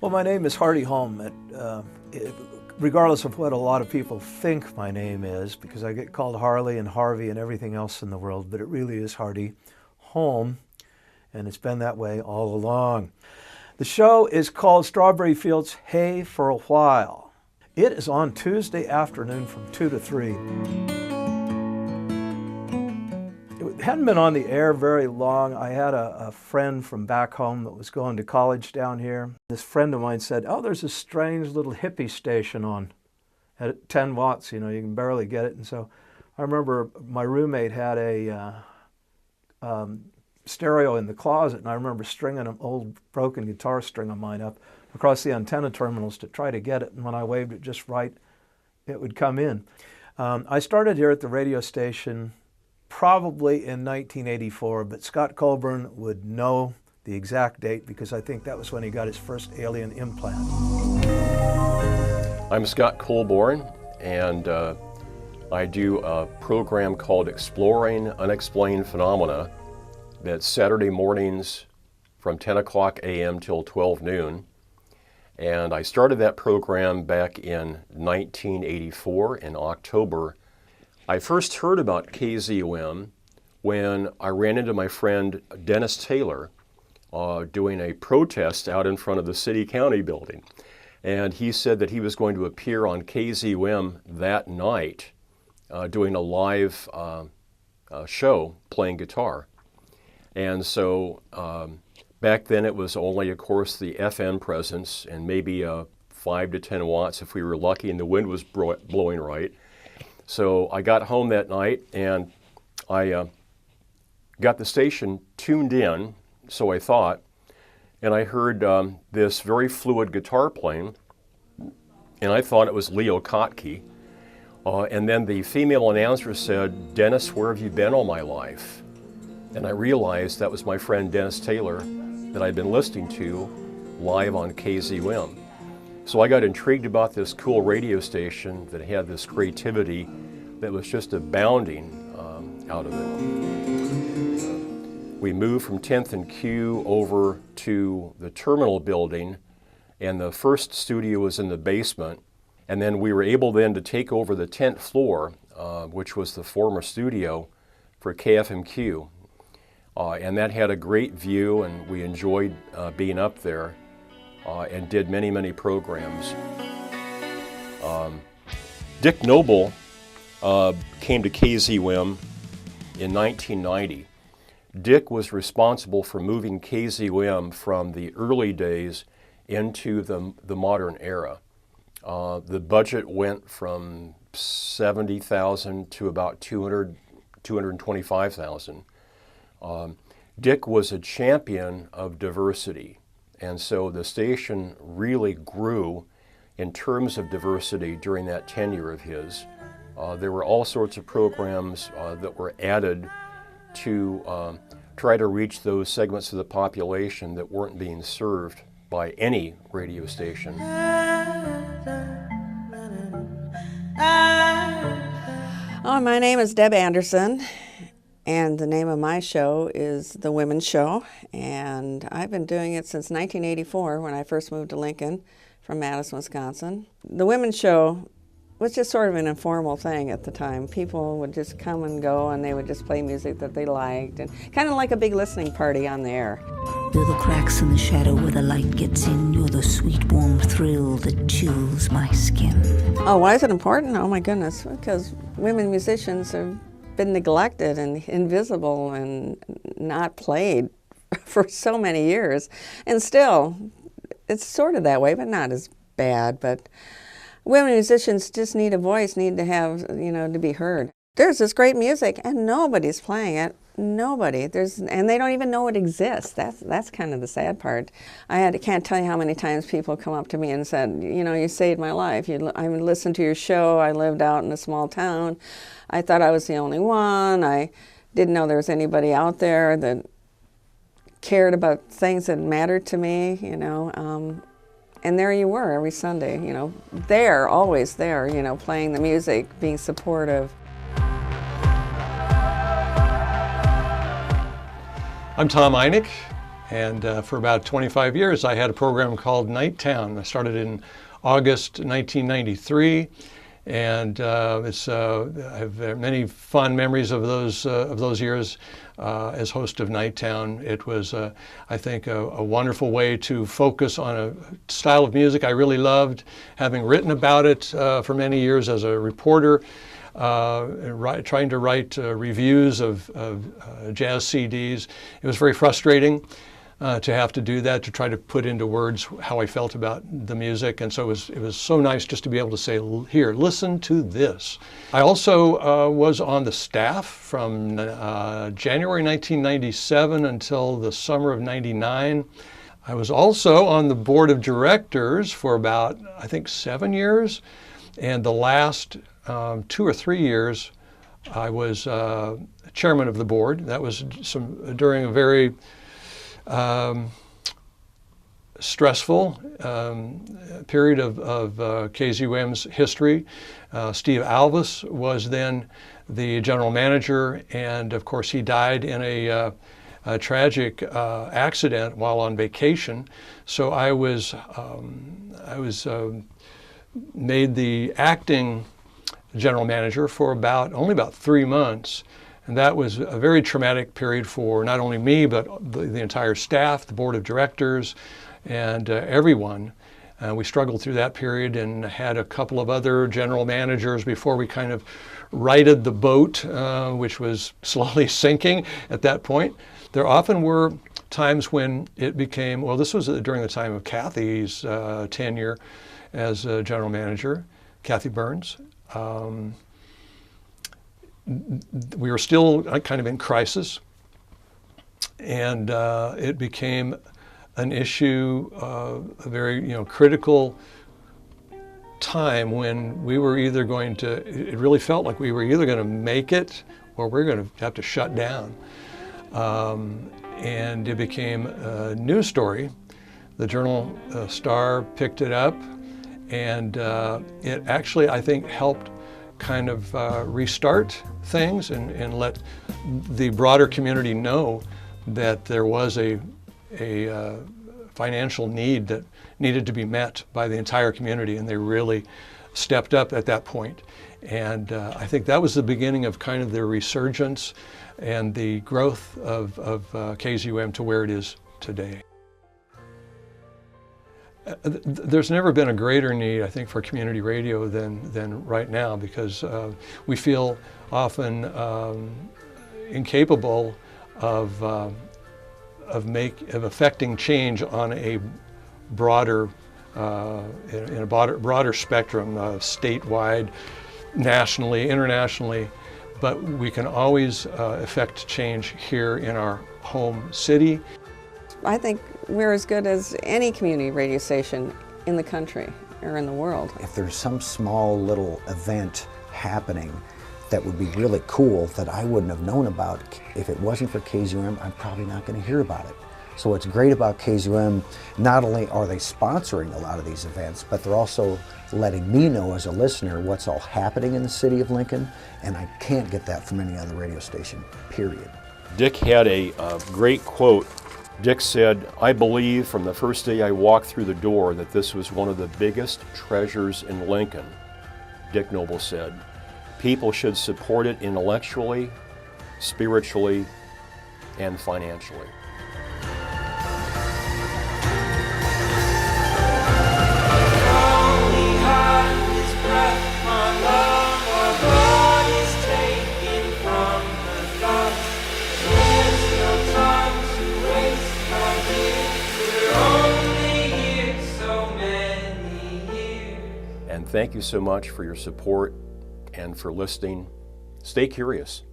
Well, my name is Hardy Holm. Regardless of what a lot of people think my name is, because I get called Harley and Harvey and everything else in the world, but it really is Hardy Holm, and it's been that way all along. The show is called Strawberry Fields Hay for a While. It is on Tuesday afternoon from 2 to 3. It hadn't been on the air very long. I had a friend from back home that was going to college down here. This friend of mine said, oh, there's a strange little hippie station on at 10 watts, you can barely get it. And so I remember my roommate had a stereo in the closet, and I remember stringing an old broken guitar string of mine up across the antenna terminals to try to get it, and when I waved it just right, it would come in. I started here at the radio station probably in 1984, but Scott Colburn would know the exact date because I think that was when he got his first alien implant. I'm Scott Colburn, and I do a program called Exploring Unexplained Phenomena that's Saturday mornings from 10 o'clock a.m. till 12 noon. And I started that program back in 1984 in October. I first heard about KZUM when I ran into my friend Dennis Taylor doing a protest out in front of the City County building. And he said that he was going to appear on KZUM that night doing a live show playing guitar. And so back then it was only, of course, the FM presence and maybe 5 to 10 watts if we were lucky and the wind was blowing right. So I got home that night and I got the station tuned in, so I thought, and I heard this very fluid guitar playing, and I thought it was Leo Kottke. And then the female announcer said, "Dennis, where have you been all my life?" And I realized that was my friend Dennis Taylor that I'd been listening to live on KZUM. So I got intrigued about this cool radio station that had this creativity that was just abounding out of it. We moved from 10th and Q over to the terminal building, and the first studio was in the basement. And then we were able then to take over the 10th floor, which was the former studio for KFMQ. And that had a great view, and we enjoyed being up there and did many, many programs. Dick Noble came to KZUM in 1990. Dick was responsible for moving KZUM from the early days into the modern era. The budget went from $70,000 to about $225,000. Dick was a champion of diversity, and so the station really grew in terms of diversity during that tenure of his. There were all sorts of programs that were added to try to reach those segments of the population that weren't being served by any radio station. Oh, my name is Deb Anderson, and the name of my show is The Women's Show, and I've been doing it since 1984 when I first moved to Lincoln from Madison, Wisconsin. The Women's Show was just sort of an informal thing at the time. People would just come and go, and they would just play music that they liked, and kind of like a big listening party on the air. You're the cracks in the shadow where the light gets in. You're the sweet, warm thrill that chills my skin. Oh, why is it important? Oh my goodness, because women musicians have been neglected and invisible and not played for so many years. And still, it's sort of that way, but not as bad. But women musicians just need a voice, need to have, to be heard. There's this great music and nobody's playing it. Nobody. And they don't even know it exists. That's kind of the sad part. Can't tell you how many times people come up to me and said, you saved my life. I listened to your show. I lived out in a small town. I thought I was the only one. I didn't know there was anybody out there that cared about things that mattered to me, And there you were every Sunday, there, always there, playing the music, being supportive. I'm Tom Einig. And for about 25 years, I had a program called Night Town. I started in August 1993, and I have many fond memories of those years as host of Night Town. It was, I think, a wonderful way to focus on a style of music I really loved, having written about it for many years as a reporter. Trying to write reviews of jazz CDs. It was very frustrating to have to do that, to try to put into words how I felt about the music. And so it was so nice just to be able to say, here, listen to this. I also was on the staff from January 1997 until the summer of '99. I was also on the board of directors for about, I think, 7 years. And the last 2 or 3 years, I was chairman of the board. That was during a very stressful period of KZUM's history. Steve Alvis was then the general manager, and of course he died in a tragic accident while on vacation. So I was made the acting general manager for only about 3 months. And that was a very traumatic period for not only me, but the entire staff, the board of directors, and everyone. We struggled through that period and had a couple of other general managers before we kind of righted the boat, which was slowly sinking at that point. There often were times when it became, well, this was during the time of Kathy's tenure as general manager, Kathy Burns. We were still kind of in crisis, and it became an issue, a very critical time when we were either going to, it really felt like we were either going to make it or we're going to have to shut down. And it became a news story. The Journal Star picked it up, and it actually, I think, helped kind of restart things and let the broader community know that there was a financial need that needed to be met by the entire community, and they really stepped up at that point. And I think that was the beginning of kind of the resurgence and the growth of KZUM to where it is today. There's never been a greater need, I think, for community radio than right now, because we feel often incapable of affecting change on a broader, in a broader spectrum, statewide, nationally, internationally. But we can always affect change here in our home city. I think we're as good as any community radio station in the country or in the world. If there's some small little event happening that would be really cool that I wouldn't have known about, if it wasn't for KZUM, I'm probably not going to hear about it. So what's great about KZUM, not only are they sponsoring a lot of these events, but they're also letting me know as a listener what's all happening in the city of Lincoln, and I can't get that from any other radio station, period. Dick had a great quote. Dick said, "I believe from the first day I walked through the door that this was one of the biggest treasures in Lincoln." Dick Noble said, "People should support it intellectually, spiritually, and financially." And thank you so much for your support and for listening. Stay curious.